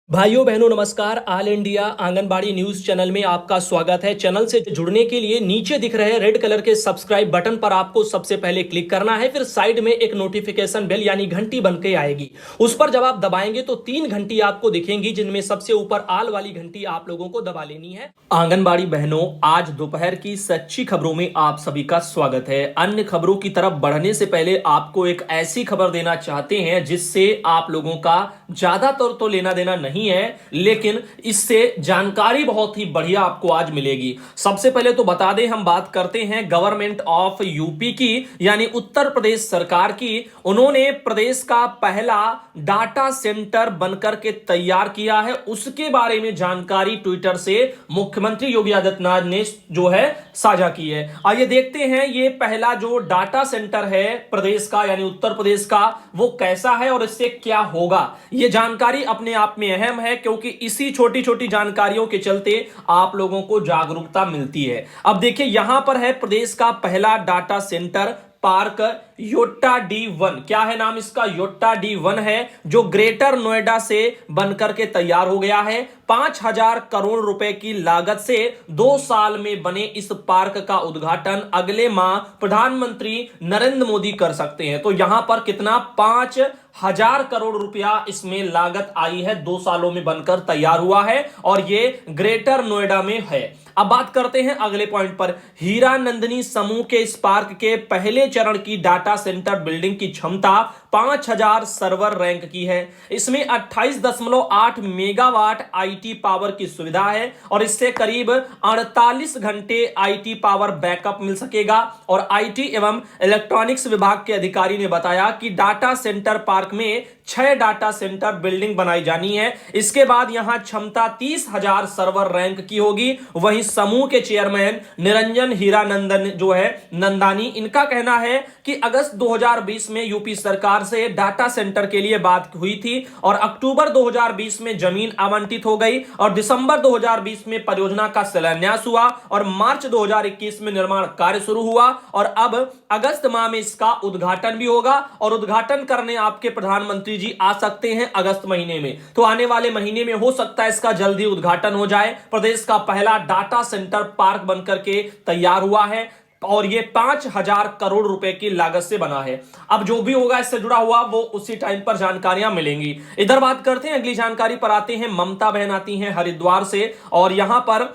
भाइयों बहनों नमस्कार। All India anganwadi news channel में आपका स्वागत है। चैनल से जुड़ने के लिए नीचे दिख रहे रेड कलर के सब्सक्राइब बटन पर आपको सबसे पहले क्लिक करना है। फिर साइड में एक नोटिफिकेशन बेल यानी घंटी बन के आएगी, उस पर जब आप दबाएंगे तो 3 घंटी आपको दिखेंगी, जिनमें सबसे ऊपर आल वाली घंटी आप लोगों को दबा लेनी है। आंगनबाड़ी बहनों, आज दोपहर की सच्ची खबरों में आप सभी का स्वागत है। अन्य खबरों की तरफ बढ़ने से पहले आपको एक ऐसी खबर देना चाहते हैं जिससे आप लोगों का ज्यादातर तो लेना देना नहीं है, लेकिन इससे जानकारी बहुत ही बढ़िया आपको आज मिलेगी। सबसे पहले तो बता दें, हम बात करते हैं गवर्नमेंट ऑफ यूपी की, यानी उत्तर प्रदेश सरकार की। उन्होंने प्रदेश का पहला डाटा सेंटर बनकर के तैयार किया है, उसके बारे में जानकारी ट्विटर से मुख्यमंत्री योगी आदित्यनाथ ने जो है साझा की है। आइए देखते हैं ये पहला जो डाटा सेंटर है प्रदेश का यानी उत्तर प्रदेश का, वो कैसा है और इससे क्या होगा। ये जानकारी अपने आप में अहम है, क्योंकि इसी छोटी छोटी जानकारियों के चलते आप लोगों को जागरूकता मिलती है। अब देखिए, यहां पर है प्रदेश का पहला data centre park Yotta D1। क्या है नाम इसका? योट्टा D1 है, जो ग्रेटर नोएडा से बनकर के तैयार हो गया है। 5,000 करोड़ रुपए की लागत से 2 साल में बने इस पार्क का उद्घाटन अगले माह प्रधानमंत्री नरेंद्र मोदी कर सकते हैं। तो यहां पर कितना 5,000 करोड़ रुपया इसमें लागत आई है, 2 सालों में बनकर तैयार हुआ है और ये ग्रेटर नोएडा में है। अब बात करते हैं अगले पॉइंट पर। हीरा नंदिनी समूह के इस पार्क के पहले चरण की डाटा सेंटर बिल्डिंग की क्षमता 5,000 सर्वर रैंक की है। इसमें 28.8 मेगावाट आईटी पावर की सुविधा है और इससे करीब 48 घंटे आईटी पावर बैकअप मिल सकेगा। और आईटी एवं इलेक्ट्रॉनिक्स विभाग के अधिकारी ने बताया कि डाटा सेंटर पार्क में 6 डाटा सेंटर बिल्डिंग बनाई जानी है। इसके बाद यहां क्षमता 30,000 सर्वर रैंक की होगी। वहीं समूह के चेयरमैन निरंजन हीरानंदन जो है नंदानी, इनका कहना है कि अगस्त 2020 में यूपी सरकार से डाटा सेंटर के लिए बात हुई थी और अक्टूबर 2020 में जमीन आवंटित हो गई और दिसंबर 2020 में परियोजना का शिलान्यास हुआ और मार्च 2021 में निर्माण कार्य शुरू हुआ और अब अगस्त माह में इसका उद्घाटन भी होगा। और उद्घाटन करने आपके प्रधानमंत्री जी आ सकते हैं अगस्त महीने में। तो आने वाले महीने में हो सकता है इसका जल्दी उद्घाटन हो जाए। प्रदेश का पहला डाटा सेंटर पार्क बनकर के तैयार हुआ है और ये 5,000 करोड़ रुपए की लागत से बना है। अब जो भी होगा इससे जुड़ा हुआ वो उसी टाइम पर जानकारियां मिलेंगी। इधर बात करते हैं, अगली जानकारी पर आते हैं। ममता बहन आती हैं हरिद्वार से और यहां पर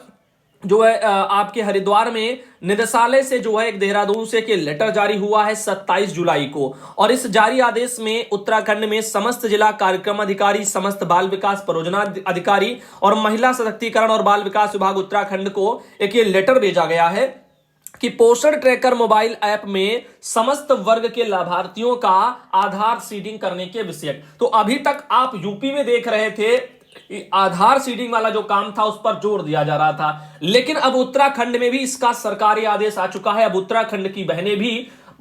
जो है आपके हरिद्वार में निदेशालय से जो है एक देहरादून से के लेटर जारी हुआ है 27 जुलाई को। और इस जारी आदेश में उत्तराखंड में समस्त जिला कार्यक्रम अधिकारी, समस्त बाल विकास परियोजना अधिकारी और महिला सशक्तिकरण और बाल विकास विभाग उत्तराखंड को एक ये लेटर भेजा गया है कि पोषण ट्रैकर मोबाइल ऐप में समस्त वर्ग के लाभार्थियों का आधार सीडिंग करने के विषय। तो अभी तक आप यूपी में देख रहे थे आधार सीडिंग वाला जो काम था उस पर जोर दिया जा रहा था, लेकिन अब उत्तराखंड में भी इसका सरकारी आदेश आ चुका है। अब उत्तराखंड की बहनें भी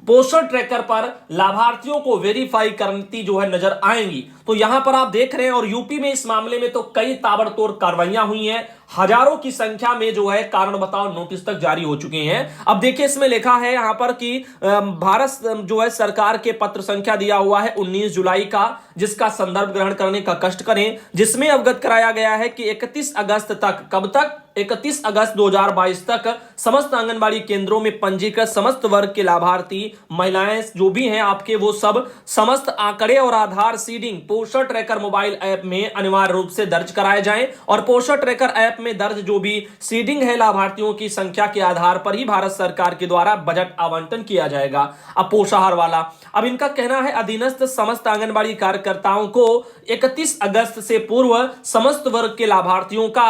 पोषण ट्रैकर पर लाभार्थियों को वेरीफाई करती जो है नजर आएंगी। तो यहां पर आप देख रहे हैं और यूपी में इस मामले में तो कई ताबड़तोड़ कार्रवाइयां हुई हैं। हजारों की संख्या में जो है कारण बताओ नोटिस तक जारी हो चुके हैं। अब देखिए, इसमें लिखा है यहां पर कि भारत जो है सरकार के पत्र संख्या दिया हुआ है 19 जुलाई का, जिसका संदर्भ ग्रहण करने का कष्ट करें, जिसमें अवगत कराया गया है कि 31 अगस्त तक, कब तक? 31 अगस्त 2022 तक समस्त आंगनबाड़ी केंद्रों में पंजीकृत समस्त वर्ग के लाभार्थी महिलाएं जो भी हैं आपके, वो सब समस्त आंकड़े और आधार सीडिंग पोषण ट्रैकर मोबाइल ऐप में अनिवार्य रूप से दर्ज कराए जाएं। और पोषण ट्रैकर ऐप में दर्ज जो भी सीडिंग है लाभार्थियों की संख्या के आधार पर ही भारत सरकार के द्वारा बजट आवंटन किया जाएगा। अब पोषाहार वाला, अब इनका कहना है अधीनस्थ समस्त आंगनबाड़ी कार्यकर्ताओं को 31 अगस्त से पूर्व समस्त वर्ग के लाभार्थियों का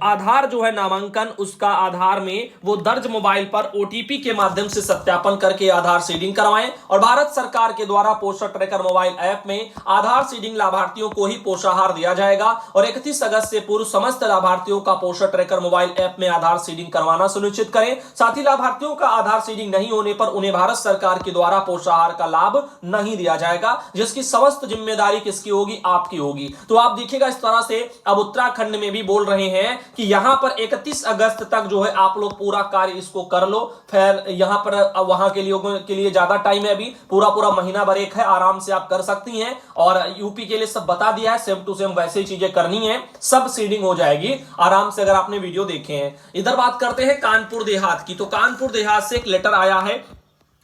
आधार जो है नामांकन, उसका आधार में वो दर्ज मोबाइल पर ओटीपी के माध्यम से सत्यापन करके आधार सीडिंग करवाएं। और भारत सरकार के द्वारा पोषण ट्रैकर मोबाइल ऐप में आधार सीडिंग लाभार्थियों को ही पोषाहार दिया जाएगा और 31 अगस्त से पूर्व समस्त लाभार्थियों का पोषण ट्रैकर मोबाइल ऐप में आधार सीडिंग करवाना सुनिश्चित करें। साथ ही लाभार्थियों का आधार सीडिंग नहीं होने पर उन्हें भारत सरकार के द्वारा पोषाहार का लाभ नहीं दिया जाएगा, जिसकी समस्त जिम्मेदारी किसकी होगी? आपकी होगी। तो आप देखिएगा इस तरह से अब उत्तराखंड में भी बोल रहे हैं कि यहां पर 31 अगस्त तक जो है आप लोग पूरा कार्य इसको कर लो। फिर यहां पर वहां के लिए ज्यादा टाइम है, अभी पूरा महीना भर एक है, आराम से आप कर सकती हैं। और यूपी यूपी के लिए सब बता दिया है, सेम टू सेम वैसे ही चीजें करनी है, सब सीडिंग हो जाएगी आराम से, अगर आपने वीडियो देखे हैं। इधर बात करते हैं कानपुर देहात की। तो कानपुर देहात से एक लेटर आया है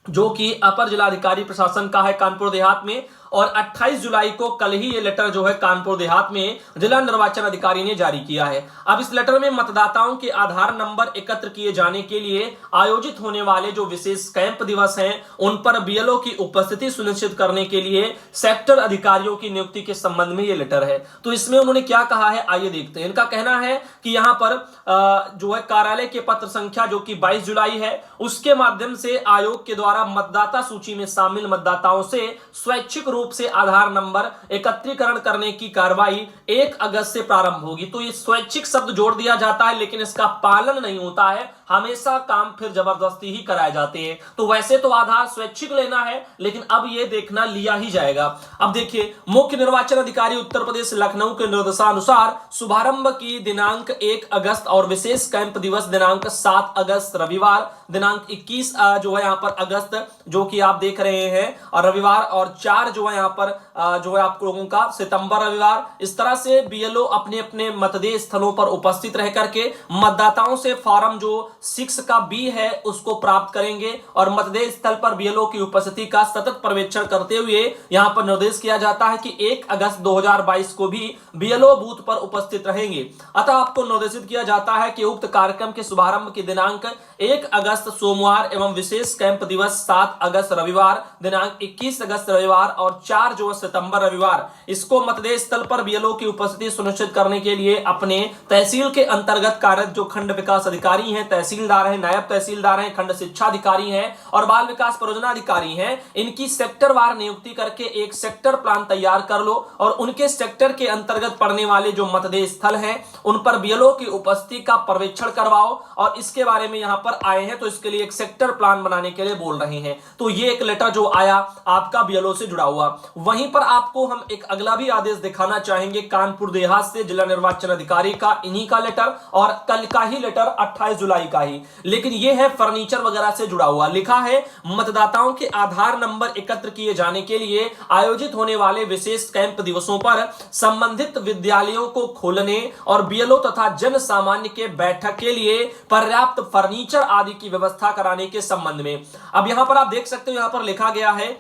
जो कि अपर जिलाधिकारी प्रशासन का है कानपुर देहात में, और 28 जुलाई को कल ही ये लेटर जो है कानपुर देहात में जिला निर्वाचन अधिकारी ने जारी किया है। अब इस लेटर में मतदाताओं के आधार नंबर एकत्र किए जाने के लिए आयोजित होने वाले जो विशेष कैंप दिवस हैं उन पर बीएलओ की उपस्थिति सुनिश्चित करने के लिए सेक्टर अधिकारियों की नियुक्ति के संबंध में ये लेटर है। तो इसमें उन्होंने क्या कहा है, आइए देखते हैं। इनका कहना है कि यहां पर जो है कार्यालय के पत्र संख्या जो कि 22 जुलाई है उसके माध्यम से आयोग के द्वारा मतदाता सूची में शामिल मतदाताओं से स्वैच्छिक रूप से आधार नंबर एकत्रीकरण करने की कार्रवाई 1 अगस्त से प्रारंभ होगी। तो ये स्वैच्छिक शब्द जोड़ दिया जाता है लेकिन इसका पालन नहीं होता है, हमेशा काम फिर जबरदस्ती ही कराए जाते हैं। तो वैसे तो आधार स्वैच्छिक लेना है लेकिन अब ये देखना लिया ही जाएगा। अब देखिए, मुख्य निर्वाचन अधिकारी उत्तर प्रदेश लखनऊ के निर्देशानुसार शुभारंभ की दिनांक 1 अगस्त और विशेष कैंप दिवस दिनांक 7 अगस्त रविवार, दिनांक 21 जो है यहाँ पर अगस्त जो कि आप देख रहे हैं और रविवार, और 4 जो है यहाँ पर जो है आप लोगों का सितंबर रविवार। इस तरह से बीएलओ अपने अपने मतदेय स्थलों पर उपस्थित रह करके मतदाताओं से फॉर्म जो 6 का बी है उसको प्राप्त करेंगे और मतदेय स्थल पर बीएलओ की उपस्थिति का सतत पर्यवेक्षण करते हुए यहां पर निर्देश किया जाता है कि 1 अगस्त 2022 को भी बीएलओ बूथ पर उपस्थित रहेंगे। अतः आपको निर्देशित किया जाता है कि उक्त कार्यक्रम के शुभारंभ की दिनांक 1 अगस्त सोमवार एवं विशेष कैंप दिवस 7 अगस्त रविवार, दिनांक 21 अगस्त रविवार और 4 जो सितंबर रविवार, इसको मतदेय स्थल पर बीएलओ की उपस्थिति सुनिश्चित करने के लिए अपने तहसील के अंतर्गत कार्यरत जो खंड विकास अधिकारी हैं, तहसीलदार हैं, नायब तहसीलदार हैं, खंड शिक्षा अधिकारी हैं और बाल विकास परियोजना अधिकारी हैं, इनकी सेक्टरवार नियुक्ति करके एक सेक्टर प्लान तैयार कर लो और उनके सेक्टर के अंतर्गत पड़ने वाले जो मतदेय स्थल हैं उन पर बीएलओ की उपस्थिति का पर्यवेक्षण करवाओ। और इसके बारे में यहां पर आए हैं तो इसके लिए एक सेक्टर प्लान बनाने के लिए बोल रहे हैं। तो ये एक लेटर जो आया आपका बीएलओ से जुड़ा हुआ। वहीं पर आपको हम एक अगला भी आदेश दिखाना चाहेंगे कानपुर देहात से जिला निर्वाचन अधिकारी का, इन्हीं का लेटर और कल का ही लेटर 28 जुलाई का ही, लेकिन यह है फर्नीचर वगैरह से जुड़ा हुआ। लिखा है मतदाताओं के आधार नंबर एकत्र किए जाने के लिए आयोजित होने वाले विशेष कैंप दिवसों पर संबंधित विद्यालयों को खोलने और बीएलओ तथा जन सामान्य के बैठक के लिए पर्याप्त फर्नीचर आदि की व्यवस्था कराने के संबंध में। अब यहां पर आप देख सकते हो, यहां पर लिखा गया है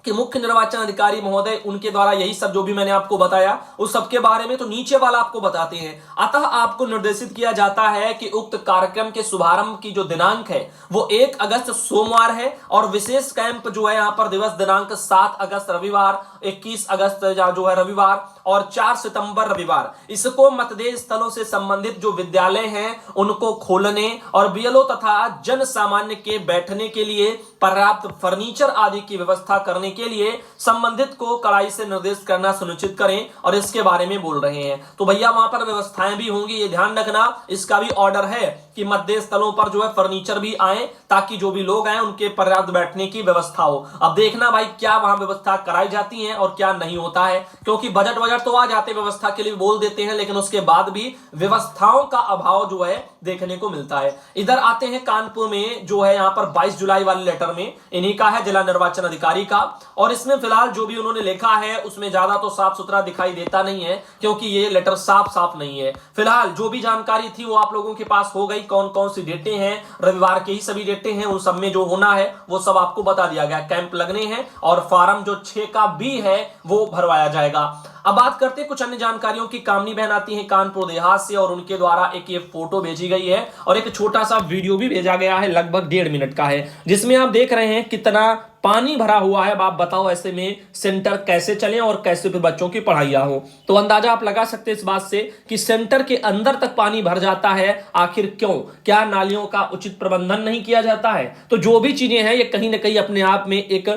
कि मुख्य निर्वाचन अधिकारी महोदय उनके द्वारा यही सब जो भी मैंने आपको बताया उस सब के बारे में तो नीचे वाला आपको बताते हैं। अतः आपको निर्देशित किया जाता है कि उक्त कार्यक्रम के शुभारंभ की जो दिनांक है वो 1 अगस्त सोमवार है और विशेष कैंप जो है यहां पर दिवस दिनांक 7 अगस्त रविवार, 21 अगस्त जो है रविवार और 4 सितंबर रविवार। इसको मतदेय स्थलों से संबंधित जो विद्यालय हैं उनको खोलने और बीएलओ तथा जन सामान्य के बैठने के लिए पर्याप्त फर्नीचर आदि की व्यवस्था करने के लिए संबंधित को कड़ाई से निर्देश करना सुनिश्चित करें और इसके बारे में बोल रहे हैं। तो भैया वहां पर व्यवस्थाएं भी होंगी, ये ध्यान रखना। इसका भी ऑर्डर है कि मतदेय स्थलों पर जो है फर्नीचर भी आए ताकि जो भी लोग आए उनके पर्याप्त बैठने की व्यवस्था हो। अब देखना भाई क्या वहां व्यवस्था कराई जाती है और क्या नहीं होता है, क्योंकि बजट तो आ जाते व्यवस्था के लिए बोल देते हैं लेकिन उसके बाद भी व्यवस्थाओं का अभाव जो है देखने को मिलता है। इधर आते हैं कानपुर में जो है यहां पर 22 जुलाई वाले लेटर में इन्हीं का है जिला निर्वाचन अधिकारी का, और इसमें फिलहाल जो भी उन्होंने लिखा है उसमें ज्यादा तो साफ सुथरा दिखाई देता नहीं है क्योंकि ये लेटर साफ नहीं है। फिलहाल जो भी जानकारी थी वो आप लोगों के पास हो गई, कौन कौन सी डेटें हैं, रविवार के ही सभी डेटें हैं, उन सब में जो होना है वो सब आपको बता दिया गया। कैंप लगने हैं और फॉर्म जो 6 का बी है वो भरवाया जाएगा। अब बात करते हैं कुछ अन्य जानकारियों की। कामनी बहन आती है कानपुर देहात से और उनके द्वारा एक ये फोटो भेजी गई है और एक छोटा सा वीडियो भी भेजा गया है, लगभग 1.5 मिनट का है, जिसमें आप देख रहे हैं कितना पानी भरा हुआ है। अब आप बताओ ऐसे में सेंटर कैसे चले और कैसे फिर बच्चों की पढ़ाइयां हो। तो अंदाजा आप लगा सकते हैं इस बात से कि सेंटर के अंदर तक पानी भर जाता है। आखिर क्यों? क्या नालियों का उचित प्रबंधन नहीं किया जाता है? तो जो भी चीजें हैं ये कहीं ना कहीं अपने आप में एक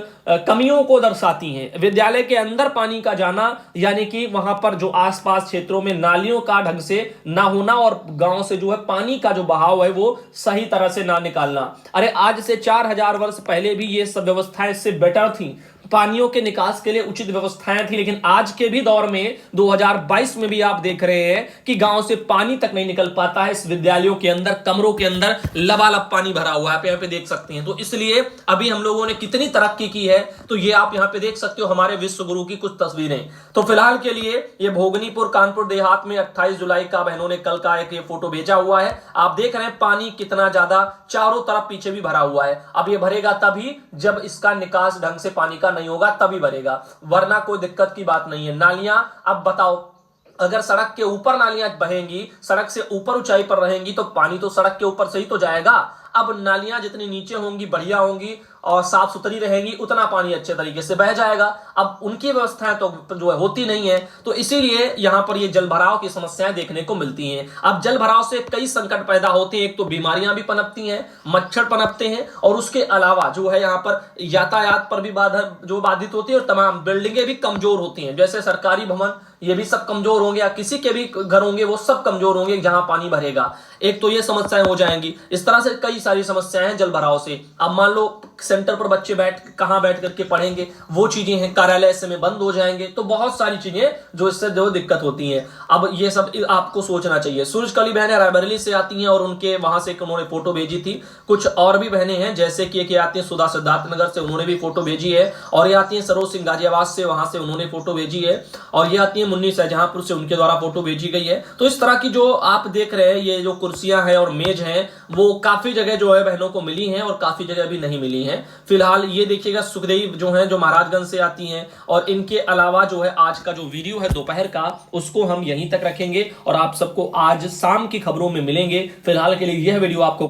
कमियों को दर्शाती हैं। विद्यालय के अंदर पानी का जाना यानी कि वहां पर जो आसपास क्षेत्रों में नालियों का ढंग से ना होना और गांव से जो है पानी का जो बहाव है वो सही तरह से ना निकालना। अरे आज से 4000 वर्ष पहले भी ये सब व्यवस्थाएं इससे बेटर थी। पानियों के निकास के लिए उचित व्यवस्थाएं थी, लेकिन आज के भी दौर में 2022 में भी आप देख रहे हैं कि गांव से पानी तक नहीं निकल पाता है। इस विद्यालयों के अंदर, कमरों के अंदर लबालब पानी भरा हुआ है, आप यहाँ पे देख सकते हैं। तो इसलिए अभी हम लोगों ने कितनी तरक्की की है, तो ये आप यहाँ पे देख सकते हो हमारे विश्व गुरु की कुछ तस्वीरें। तो फिलहाल के लिए ये भोगनीपुर कानपुर देहात में 28 जुलाई का बहनों ने कल का एक ये फोटो भेजा हुआ है। आप देख रहे हैं पानी कितना ज्यादा चारों तरफ पीछे भी भरा हुआ है। अब ये भरेगा तभी जब इसका निकास ढंग से पानी का नहीं होगा, तभी भरेगा, वरना कोई दिक्कत की बात नहीं है। नालियां, अब बताओ, अगर सड़क के ऊपर नालियां बहेंगी, सड़क से ऊपर ऊंचाई पर रहेंगी, तो पानी तो सड़क के ऊपर से ही तो जाएगा। अब नालियां जितनी नीचे होंगी, बढ़िया होंगी और साफ सुथरी रहेंगी, उतना पानी अच्छे तरीके से बह जाएगा। अब उनकी व्यवस्थाएं तो जो है होती नहीं है, तो इसीलिए यहां पर ये जल भराव की समस्याएं देखने को मिलती हैं। अब जल भराव से कई संकट पैदा होते हैं। एक तो बीमारियां भी पनपती हैं, मच्छर पनपते हैं, और उसके अलावा जो है यहाँ पर यातायात पर भी बाधित होती है, और तमाम बिल्डिंगें भी कमजोर होती हैं। जैसे सरकारी भवन, ये भी सब कमजोर होंगे, या किसी के भी घर होंगे वो सब कमजोर होंगे जहां पानी भरेगा। एक तो ये समस्याएं हो जाएंगी। इस तरह से कई सारी समस्याएं हैं जल भराव से। अब मान लो सेंटर पर बच्चे कहां बैठ करके पढ़ेंगे, वो चीजें हैं, कार्यालय ऐसे में बंद हो जाएंगे, तो बहुत सारी चीजें जो इससे जो दिक्कत होती हैं। अब ये सब आपको सोचना चाहिए। सूरजकली बहनें रायबरेली से आती हैं और उनके वहां से उन्होंने फोटो भेजी थी। कुछ और भी बहनें हैं, जैसे कि एक आती है सुधा सिद्धार्थ नगर से, उन्होंने भी फोटो भेजी है। और ये आती है सरोज सिंह गाजियाबाद से, वहां से उन्होंने फोटो भेजी है। और ये आती है मुन्नी शाहजहांपुर से, उनके द्वारा फोटो भेजी गई है। तो इस तरह की जो आप देख रहे हैं, ये जो कुर्सियां हैं और मेज हैं, वो काफी जगह जो है बहनों को मिली हैं और काफी जगह भी नहीं मिली हैं। फिलहाल ये देखिएगा सुखदेव जो है, जो महाराजगंज से आती हैं। और इनके अलावा जो है आज का जो वीडियो है दोपहर का, उसको हम यहीं तक रखेंगे और आप सबको आज शाम की खबरों में मिलेंगे। फिलहाल के लिए यह वीडियो आपको